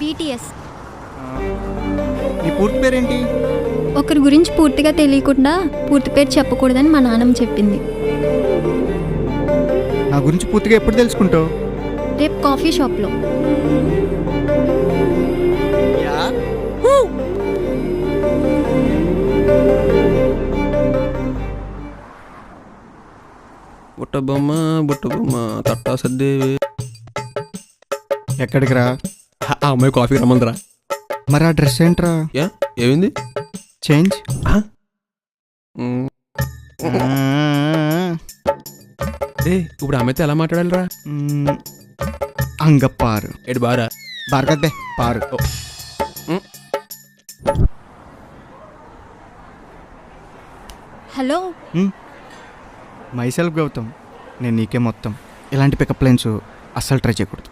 BTS. నీ పూర్తి పేరేంటి? ఒకరి గురించి పూర్తిగా తెలియకుండా పూర్తి పేరు చెప్పకూడదని మా నాన్నమ్మ చెప్పింది. నా గురించి పూర్తిగా ఎప్పుడు తెలుసుకుంటావు? రేపు కాఫీ షాప్లో. బుట్టబొమ్మ తట్టా సర్దేవి. ఎక్కడికి రా? ఆ అమ్మాయి కాఫీ రమ్మందిరా. మరి ఆ డ్రెస్ ఏంట్రా? ఏమైంది? చేంజ్. ఇప్పుడు అమ్మాయితో ఎలా మాట్లాడాలిరా? అంగపారు. ఎడు బారా బార్గద్దే పారు. Hello, myself Gautam. నేను నీకే మొత్తం. ఇలాంటి పికప్ లైన్స్ అస్సలు ట్రై చేయకూడదు.